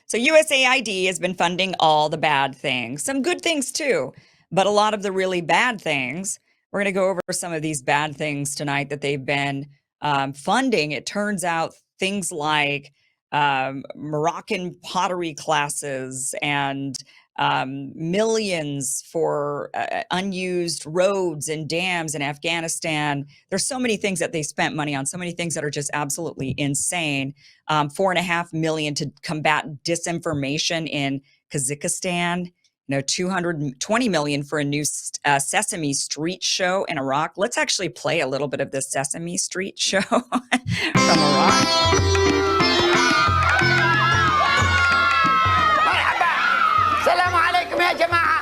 So USAID has been funding all the bad things, some good things too, but a lot of the really bad things. We're going to go over some of these bad things tonight that they've been funding. It turns out things like Moroccan pottery classes and millions for unused roads and dams in Afghanistan. There's so many things that they spent money on, so many things that are just absolutely insane. $4.5 million to combat disinformation in Kazakhstan. 220 million for a new Sesame Street show in Iraq. Let's actually play a little bit of the Sesame Street show from Iraq. السلام عليكم يا جماعة.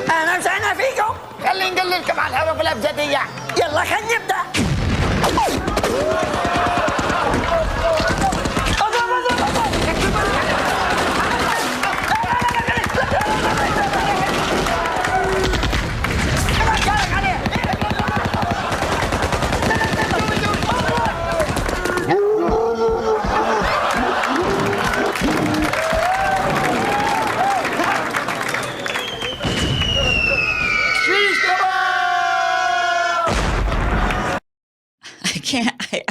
أهلا وسهلا فيكم. خلينا نقول لكم على الحروف الأبجدية. يلا خلينا نبدأ.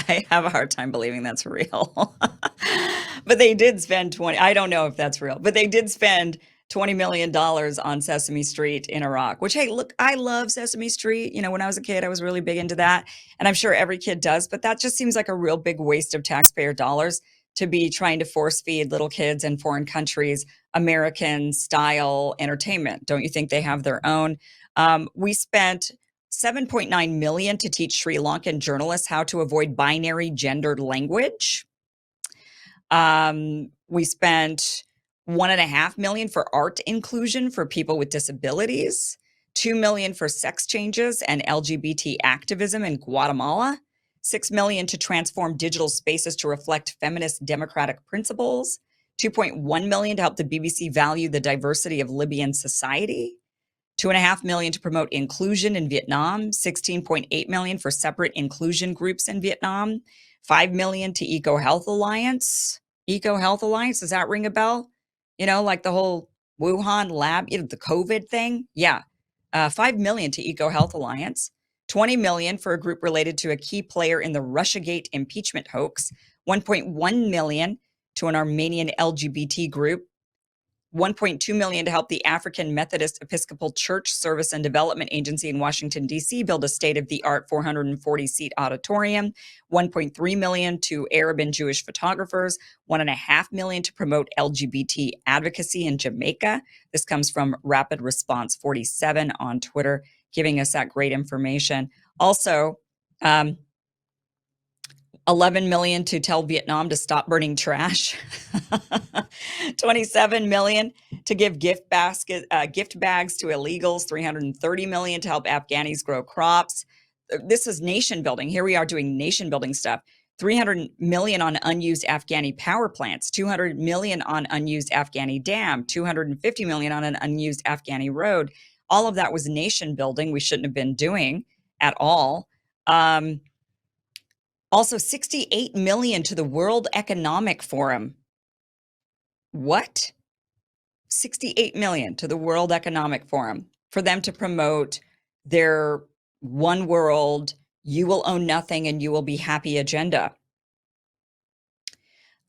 I have a hard time believing that's real. But they did spend I don't know if that's real, but they did spend $20 million on Sesame Street in Iraq, which, hey, look, I love Sesame Street. When I was a kid, I was really big into that. And I'm sure every kid does, but that just seems like a real big waste of taxpayer dollars to be trying to force feed little kids in foreign countries American style entertainment. Don't you think they have their own? We spent $7.9 million to teach Sri Lankan journalists how to avoid binary gendered language. We spent $1.5 million for art inclusion for people with disabilities, $2 million for sex changes and LGBT activism in Guatemala, $6 million to transform digital spaces to reflect feminist democratic principles, $2.1 million to help the BBC value the diversity of Libyan society, $2.5 million to promote inclusion in Vietnam, $16.8 million for separate inclusion groups in Vietnam, $5 million to EcoHealth Alliance. EcoHealth Alliance, does that ring a bell? Like the whole Wuhan lab, the COVID thing. Yeah. $5 million to EcoHealth Alliance, $20 million for a group related to a key player in the Russiagate impeachment hoax, $1.1 million to an Armenian LGBT group, $1.2 million to help the African Methodist Episcopal Church Service and Development Agency in Washington, D.C. build a state-of-the-art 440-seat auditorium, $1.3 million to Arab and Jewish photographers, $1.5 million to promote LGBT advocacy in Jamaica. This comes from Rapid Response 47 on Twitter, giving us that great information. Also, $11 million to tell Vietnam to stop burning trash. $27 million to give gift bags to illegals. $330 million to help Afghanis grow crops. This is nation building. Here we are doing nation building stuff. $300 million on unused Afghani power plants. $200 million on unused Afghani dam. $250 million on an unused Afghani road. All of that was nation building we shouldn't have been doing at all. Also, $68 million to the World Economic Forum. What? $68 million to the World Economic Forum for them to promote their one world, you will own nothing and you will be happy agenda.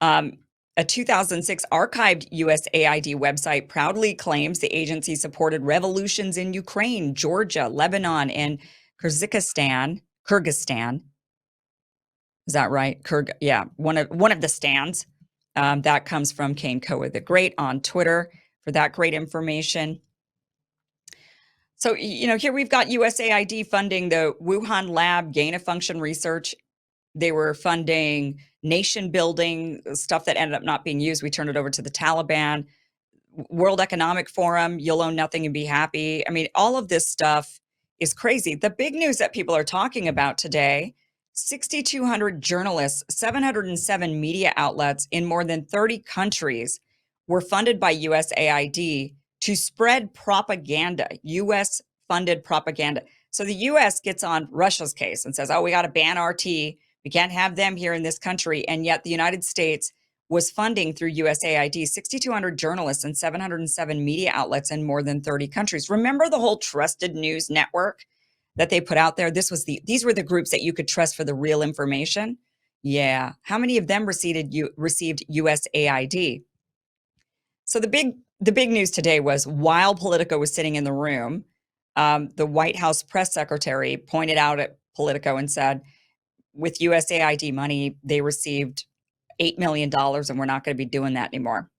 A 2006 archived USAID website proudly claims the agency supported revolutions in Ukraine, Georgia, Lebanon, and Kyrgyzstan. Is that right? One of the stands. That comes from Kane Koa the Great on Twitter for that great information. So, here we've got USAID funding the Wuhan lab gain of function research. They were funding nation building stuff that ended up not being used. We turned it over to the Taliban. World Economic Forum, you'll own nothing and be happy. I mean, all of this stuff is crazy. The big news that people are talking about today, 6,200 journalists, 707 media outlets in more than 30 countries were funded by USAID to spread propaganda, U.S.-funded propaganda. So the U.S. gets on Russia's case and says, oh, we got to ban RT. We can't have them here in this country. And yet the United States was funding through USAID 6,200 journalists and 707 media outlets in more than 30 countries. Remember the whole trusted news network that they put out there? These were the groups that you could trust for the real information. Yeah. How many of them received USAID? So the big news today was, while Politico was sitting in the room, the White House press secretary pointed out at Politico and said, with USAID money, they received $8 million, and we're not going to be doing that anymore.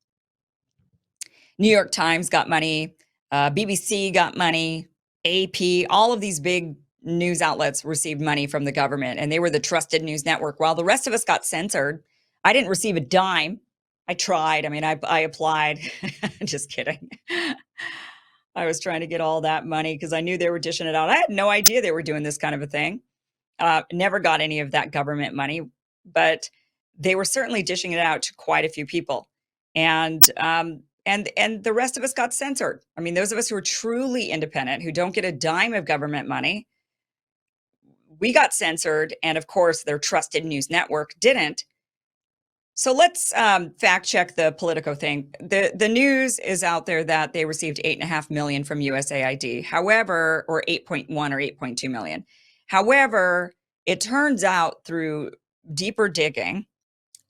New York Times got money, BBC got money, AP, all of these big news outlets received money from the government, and they were the trusted news network, while the rest of us got censored. I didn't receive a dime. I tried. I mean, I applied. Just kidding. I was trying to get all that money because I knew they were dishing it out. I had no idea they were doing this kind of a thing. Never got any of that government money, but they were certainly dishing it out to quite a few people. And the rest of us got censored. I mean, those of us who are truly independent, who don't get a dime of government money, we got censored. And of course, their trusted news network didn't. So let's fact check the Politico thing. The news is out there that they received $8.5 million from USAID. However, or 8.1 or 8.2 million. However, it turns out through deeper digging,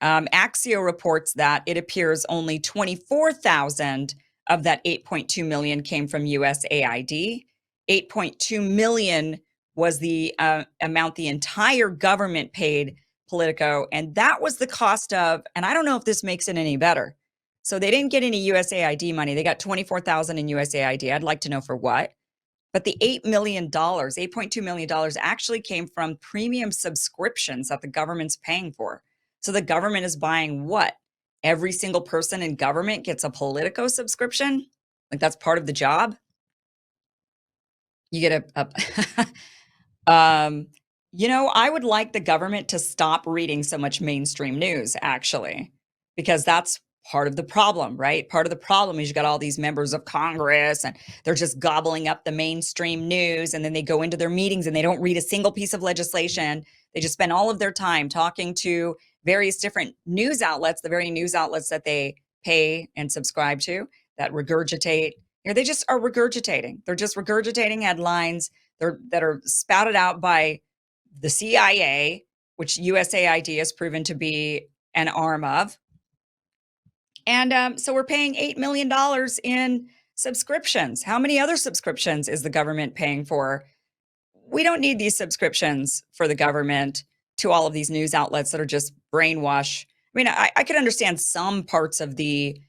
Axio reports that it appears only 24,000 of that 8.2 million came from USAID. 8.2 million was the amount the entire government paid Politico, and that was the cost of, and I don't know if this makes it any better. So they didn't get any USAID money. They got 24,000 in USAID. I'd like to know for what. But the $8 million, $8.2 million actually came from premium subscriptions that the government's paying for. So the government is buying what? Every single person in government gets a Politico subscription? Like that's part of the job? You get I would like the government to stop reading so much mainstream news, actually, because that's part of the problem, right? Part of the problem is you got all these members of Congress and they're just gobbling up the mainstream news, and then they go into their meetings and they don't read a single piece of legislation. They just spend all of their time talking to various different news outlets, the very news outlets that they pay and subscribe to, that regurgitate. They just are regurgitating. They're just regurgitating headlines that are spouted out by the CIA, which USAID has proven to be an arm of. And so we're paying $8 million in subscriptions. How many other subscriptions is the government paying for? We don't need these subscriptions for the government to all of these news outlets that are just brainwash. I mean, I could understand some parts of the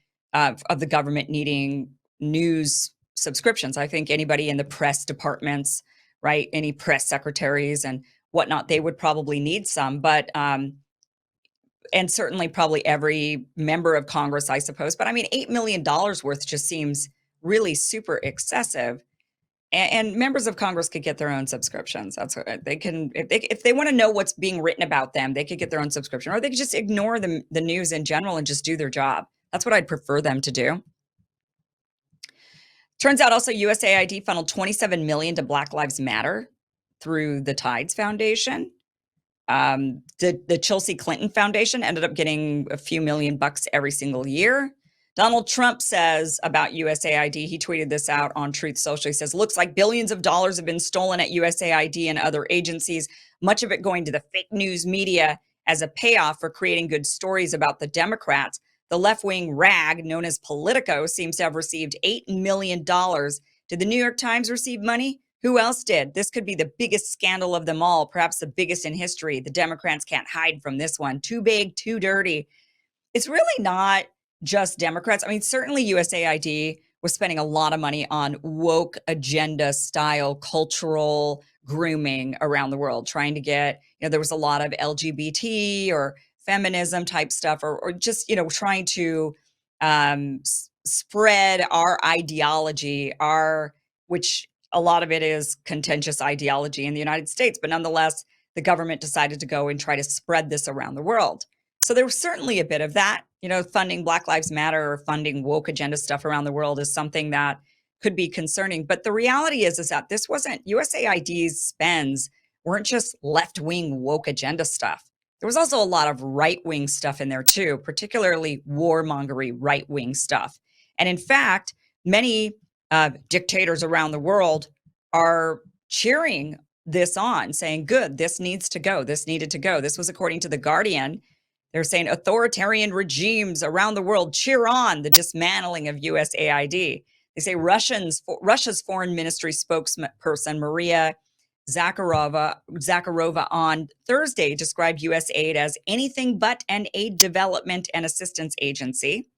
government needing news subscriptions. I think anybody in the press departments, right, any press secretaries and whatnot, they would probably need some, but and certainly probably every member of Congress, I suppose. But I mean, $8 million worth just seems really super excessive. And members of Congress could get their own subscriptions. That's what they can, if they want to know what's being written about them, they could get their own subscription, or they could just ignore the news in general and just do their job. That's what I'd prefer them to do. Turns out also USAID funneled $27 million to Black Lives Matter through the Tides Foundation. The Chelsea Clinton Foundation ended up getting a few $1,000,000 every single year. Donald Trump says about USAID, he tweeted this out on Truth Social. He says, looks like billions of dollars have been stolen at USAID and other agencies, much of it going to the fake news media as a payoff for creating good stories about the Democrats. The left-wing rag known as Politico seems to have received $8 million. Did the New York Times receive money? Who else did? This could be the biggest scandal of them all, perhaps the biggest in history. The Democrats can't hide from this one. Too big, too dirty. It's really not just Democrats. I mean, certainly USAID was spending a lot of money on woke agenda style cultural grooming around the world, trying to get, there was a lot of LGBT or feminism type stuff, or just, trying to spread our ideology, which a lot of it is contentious ideology in the United States, but nonetheless, the government decided to go and try to spread this around the world. So there was certainly a bit of that, funding Black Lives Matter or funding woke agenda stuff around the world is something that could be concerning. But the reality is that this wasn't, USAID's spends weren't just left-wing woke agenda stuff. There was also a lot of right-wing stuff in there too, particularly warmongery right-wing stuff. And in fact, many dictators around the world are cheering this on, saying, good, this needs to go. This needed to go. This was according to The Guardian. They're saying authoritarian regimes around the world cheer on the dismantling of USAID. They say Russia's foreign ministry spokesperson, Maria Zakharova on Thursday described USAID as anything but an aid development and assistance agency,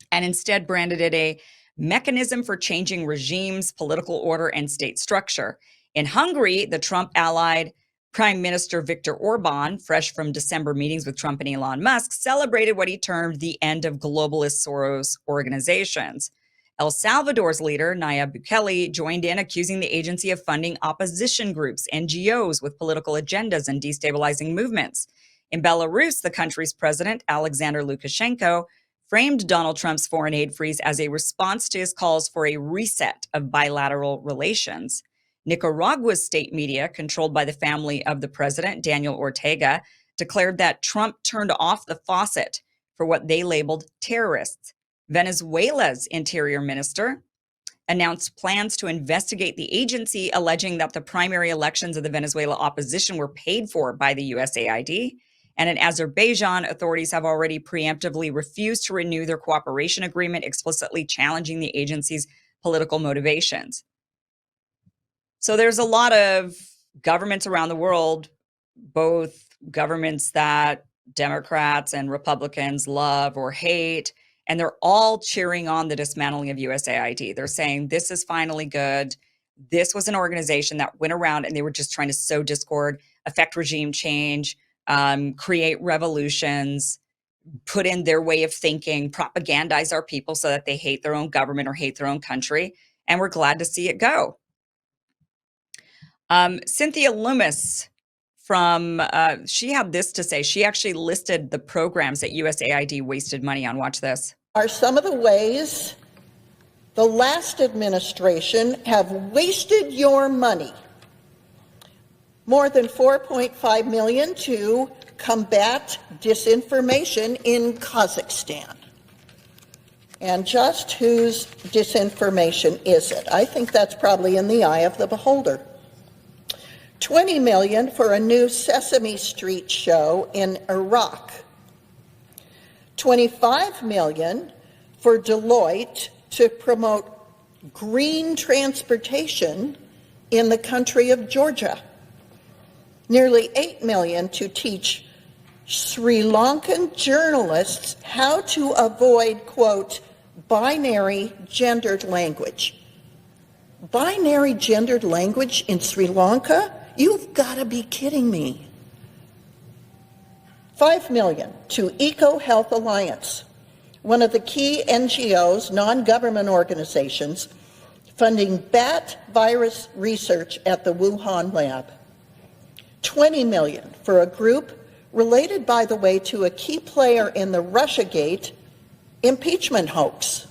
and instead branded it a mechanism for changing regimes, political order, and state structure. In Hungary, the Trump-allied Prime Minister Viktor Orban, fresh from December meetings with Trump and Elon Musk, celebrated what he termed the end of globalist Soros organizations. El Salvador's leader, Nayib Bukele, joined in, accusing the agency of funding opposition groups, NGOs with political agendas and destabilizing movements. In Belarus, the country's president, Alexander Lukashenko, framed Donald Trump's foreign aid freeze as a response to his calls for a reset of bilateral relations. Nicaragua's state media, controlled by the family of the president, Daniel Ortega, declared that Trump turned off the faucet for what they labeled terrorists. Venezuela's interior minister announced plans to investigate the agency, alleging that the primary elections of the Venezuela opposition were paid for by the USAID. And in Azerbaijan, authorities have already preemptively refused to renew their cooperation agreement, explicitly challenging the agency's political motivations. So there's a lot of governments around the world, both governments that Democrats and Republicans love or hate, and they're all cheering on the dismantling of USAID. They're saying this is finally good. This was an organization that went around and they were just trying to sow discord, affect regime change, create revolutions, put in their way of thinking, propagandize our people so that they hate their own government or hate their own country. And we're glad to see it go. Cynthia Lummis she had this to say. She actually listed the programs that USAID wasted money on. Watch this. Are some of the ways the last administration have wasted your money. More than $4.5 million to combat disinformation in Kazakhstan. And just whose disinformation is it? I think that's probably in the eye of the beholder. $20 million for a new Sesame Street show in Iraq. $25 million for Deloitte to promote green transportation in the country of Georgia. Nearly $8 million to teach Sri Lankan journalists how to avoid, quote, binary gendered language. Binary gendered language in Sri Lanka? You've got to be kidding me. $5 million to EcoHealth Alliance, one of the key NGOs, non-government organizations, funding bat virus research at the Wuhan lab. $20 million for a group related, by the way, to a key player in the Russiagate impeachment hoax.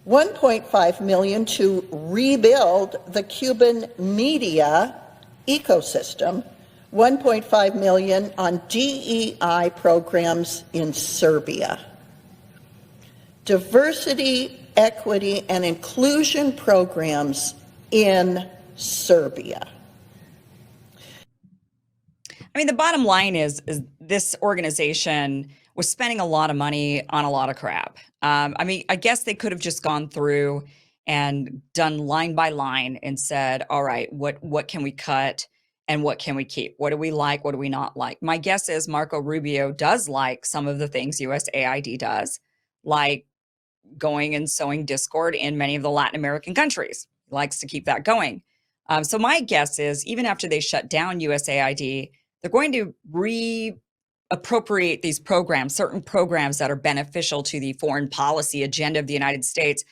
$1.5 million to rebuild the Cuban media ecosystem. $1.5 million on DEI programs in Serbia. Diversity, equity, and inclusion programs in Serbia. I mean, the bottom line is this organization was spending a lot of money on a lot of crap. I mean, I guess they could have just gone through and done line by line and said, all right, what can we cut and what can we keep? What do we like? What do we not like? My guess is Marco Rubio does like some of the things USAID does, like going and sowing discord in many of the Latin American countries. He likes to keep that going. So my guess is even after they shut down USAID, they're going to reappropriate these programs, certain programs that are beneficial to the foreign policy agenda of the United States,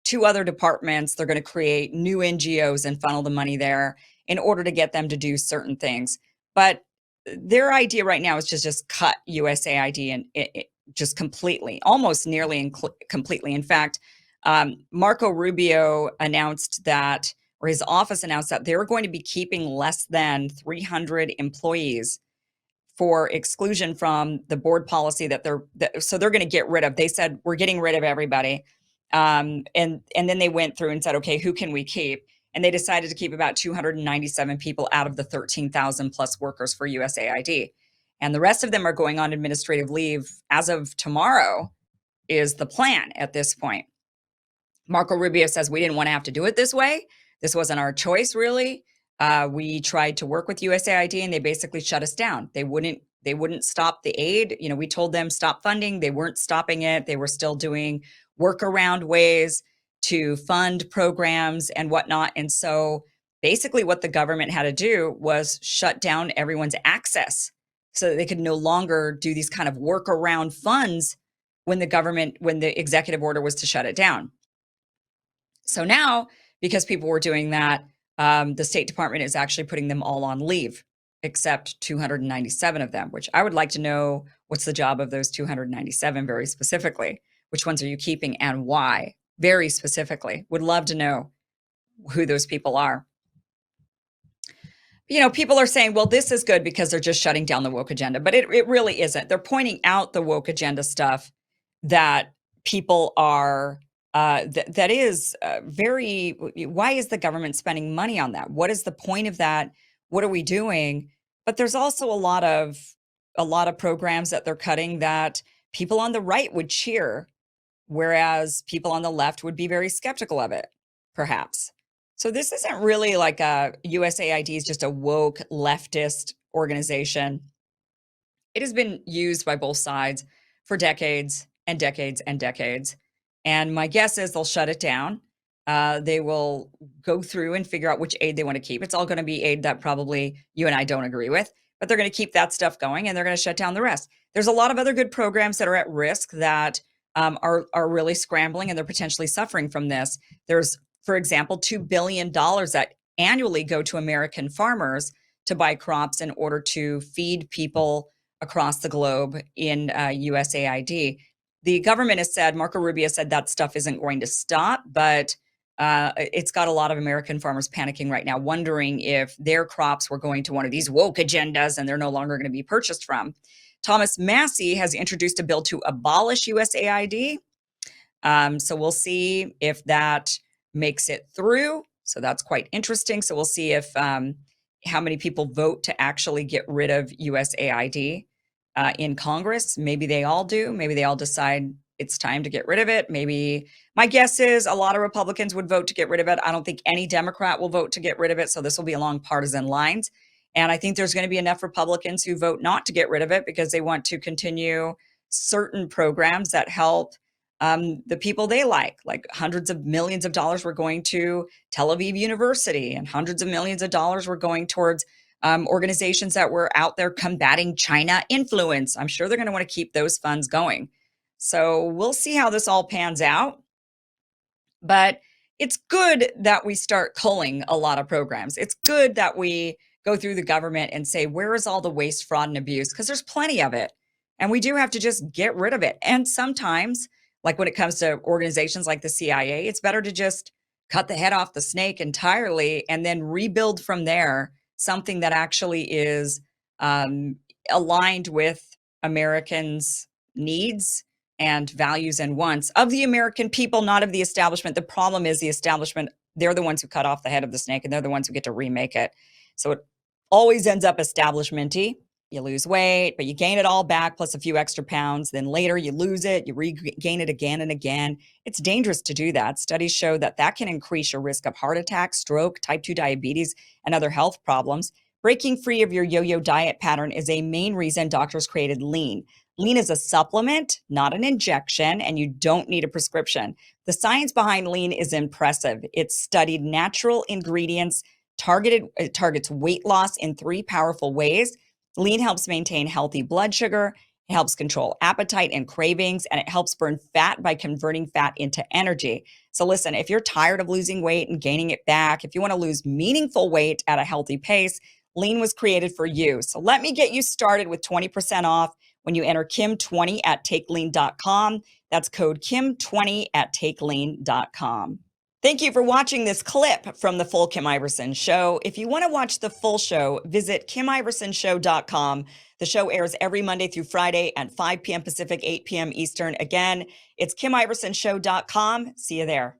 to other departments. They're going to create new NGOs and funnel the money there in order to get them to do certain things. But their idea right now is to just cut USAID and just completely, almost nearly and completely. In fact, Marco Rubio announced that, or his office announced that they were going to be keeping less than 300 employees for exclusion from the board policy so they're going to get rid of. They said, we're getting rid of everybody. And then they went through and said, okay, who can we keep? And they decided to keep about 297 people out of the 13,000 plus workers for USAID. And the rest of them are going on administrative leave as of tomorrow is the plan at this point. Marco Rubio says we didn't want to have to do it this way. This wasn't our choice, really. We tried to work with USAID and they basically shut us down. They wouldn't stop the aid. You know, we told them stop funding. They weren't stopping it. They were still doing workaround ways to fund programs and whatnot. And so basically what the government had to do was shut down everyone's access so that they could no longer do these kind of workaround funds when the executive order was to shut it down. So now, because people were doing that, the State Department is actually putting them all on leave, except 297 of them, which I would like to know what's the job of those 297 very specifically. Which ones are you keeping and why? Very specifically. Would love to know who those people are. You know, people are saying, well, this is good because they're just shutting down the woke agenda, but it really isn't. They're pointing out the woke agenda stuff that people are, that is very, why is the government spending money on that? What is the point of that? What are we doing? But there's also a lot of programs that they're cutting that people on the right would cheer, whereas people on the left would be very skeptical of it, perhaps. So this isn't really like USAID is just a woke leftist organization. It has been used by both sides for decades and decades and decades. And my guess is they'll shut it down. They will go through and figure out which aid they want to keep. It's all going to be aid that probably you and I don't agree with, but they're going to keep that stuff going and they're going to shut down the rest. There's a lot of other good programs that are at risk that are really scrambling and they're potentially suffering from this. There's, for example, $2 billion that annually go to American farmers to buy crops in order to feed people across the globe in USAID. The government has said, Marco Rubio said that stuff isn't going to stop, but it's got a lot of American farmers panicking right now, wondering if their crops were going to one of these woke agendas and they're no longer going to be purchased from. Thomas Massey has introduced a bill to abolish USAID. So we'll see if that makes it through. So that's quite interesting. So we'll see if how many people vote to actually get rid of USAID in Congress. Maybe they all do. Maybe they all decide it's time to get rid of it. Maybe my guess is a lot of Republicans would vote to get rid of it. I don't think any Democrat will vote to get rid of it. So this will be along partisan lines. And I think there's going to be enough Republicans who vote not to get rid of it because they want to continue certain programs that help the people they like hundreds of millions of dollars were going to Tel Aviv University and hundreds of millions of dollars were going towards organizations that were out there combating China influence. I'm sure they're going to want to keep those funds going. So we'll see how this all pans out. But it's good that we start culling a lot of programs. It's good that we go through the government and say, where is all the waste, fraud, and abuse? Because there's plenty of it. And we do have to just get rid of it. And sometimes, like when it comes to organizations like the CIA, it's better to just cut the head off the snake entirely and then rebuild from there something that actually is aligned with Americans' needs and values and wants of the American people, not of the establishment. The problem is the establishment, they're the ones who cut off the head of the snake and they're the ones who get to remake it. So it always ends up establishment-y. You lose weight, but you gain it all back plus a few extra pounds. Then later you lose it, you regain it again and again. It's dangerous to do that. Studies show that that can increase your risk of heart attack, stroke, type 2 diabetes, and other health problems. Breaking free of your yo-yo diet pattern is a main reason doctors created Lean. Lean is a supplement, not an injection, and you don't need a prescription. The science behind Lean is impressive. It's studied natural ingredients, it targets weight loss in 3 powerful ways. Lean helps maintain healthy blood sugar, it helps control appetite and cravings, and it helps burn fat by converting fat into energy. So listen, if you're tired of losing weight and gaining it back, if you want to lose meaningful weight at a healthy pace, Lean was created for you. So let me get you started with 20% off when you enter Kim20 at takelean.com. That's code Kim20 at takelean.com. Thank you for watching this clip from the full Kim Iverson Show. If you want to watch the full show, visit KimIversonShow.com. The show airs every Monday through Friday at 5 p.m. Pacific, 8 p.m. Eastern. Again, it's KimIversonShow.com. See you there.